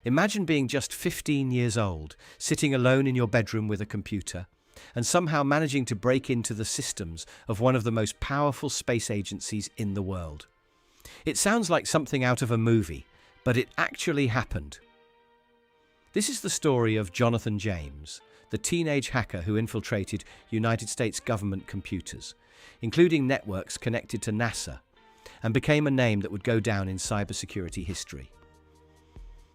Imagine being just 15 years old, sitting alone in your bedroom with a computer, and somehow managing to break into the systems of one of the most powerful space agencies in the world. It sounds like something out of a movie, but it actually happened. This is the story of Jonathan James, the teenage hacker who infiltrated United States government computers, including networks connected to NASA, and became a name that would go down in cybersecurity history.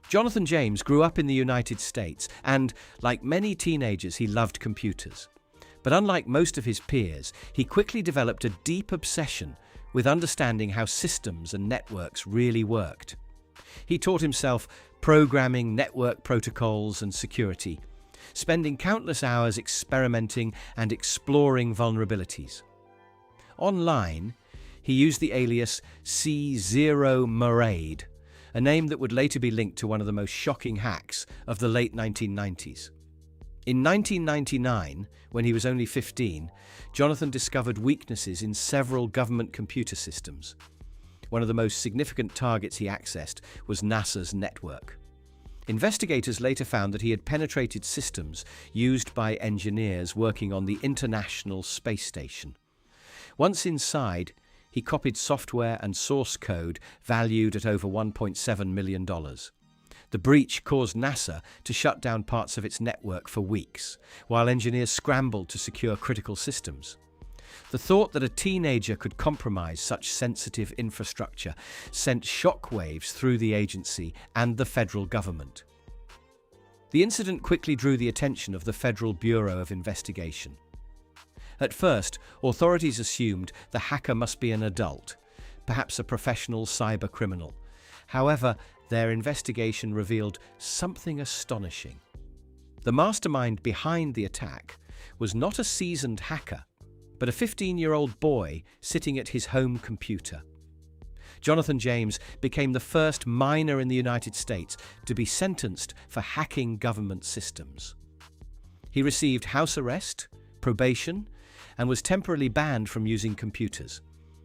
Jonathan James grew up in the United States and, like many teenagers, he loved computers. But unlike most of his peers, he quickly developed a deep obsession with understanding how systems and networks really worked. He taught himself programming, network protocols, and security, spending countless hours experimenting and exploring vulnerabilities. Online, he used the alias C0Marade, a name that would later be linked to one of the most shocking hacks of the late 1990s. In 1999, when he was only 15, Jonathan discovered weaknesses in several government computer systems. One of the most significant targets he accessed was NASA's network. Investigators later found that he had penetrated systems used by engineers working on the International Space Station. Once inside, he copied software and source code valued at over $1.7 million. The breach caused NASA to shut down parts of its network for weeks, while engineers scrambled to secure critical systems. The thought that a teenager could compromise such sensitive infrastructure sent shockwaves through the agency and the federal government. The incident quickly drew the attention of the Federal Bureau of Investigation. At first, authorities assumed the hacker must be an adult, perhaps a professional cyber criminal. However, their investigation revealed something astonishing. The mastermind behind the attack was not a seasoned hacker, but a 15-year-old boy sitting at his home computer. Jonathan James became the first minor in the United States to be sentenced for hacking government systems. He received house arrest, probation, and was temporarily banned from using computers,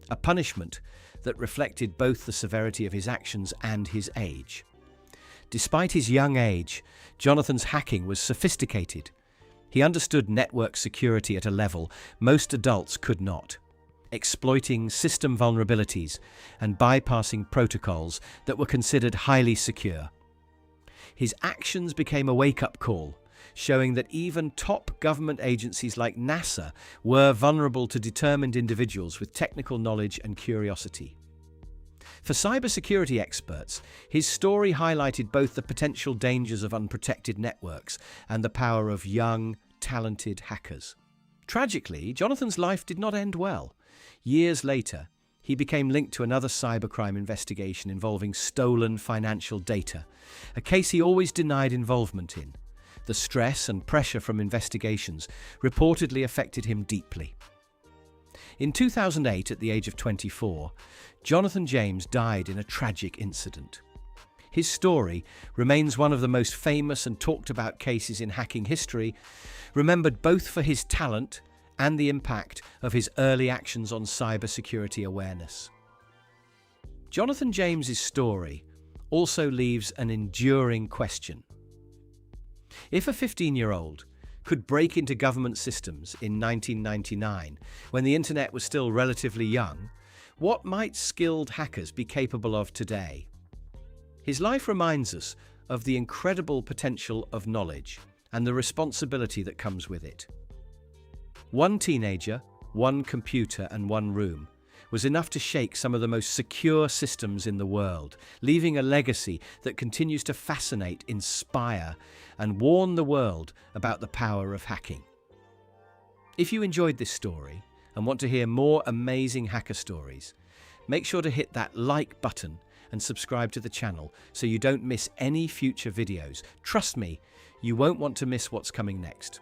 a punishment that reflected both the severity of his actions and his age. Despite his young age, Jonathan's hacking was sophisticated. He understood network security at a level most adults could not, exploiting system vulnerabilities and bypassing protocols that were considered highly secure. His actions became a wake-up call, showing that even top government agencies like NASA were vulnerable to determined individuals with technical knowledge and curiosity. For cybersecurity experts, his story highlighted both the potential dangers of unprotected networks and the power of young, talented hackers. Tragically, Jonathan's life did not end well. Years later, he became linked to another cybercrime investigation involving stolen financial data, a case he always denied involvement in. The stress and pressure from investigations reportedly affected him deeply. In 2008, at the age of 24, Jonathan James died in a tragic incident. His story remains one of the most famous and talked about cases in hacking history, remembered both for his talent and the impact of his early actions on cybersecurity awareness. Jonathan James's story also leaves an enduring question. If a 15-year-old could break into government systems in 1999, when the internet was still relatively young, what might skilled hackers be capable of today? His life reminds us of the incredible potential of knowledge and the responsibility that comes with it. One teenager, one computer, and one room was enough to shake some of the most secure systems in the world, leaving a legacy that continues to fascinate, inspire, and warn the world about the power of hacking. If you enjoyed this story and want to hear more amazing hacker stories, make sure to hit that like button and subscribe to the channel so you don't miss any future videos. Trust me, you won't want to miss what's coming next.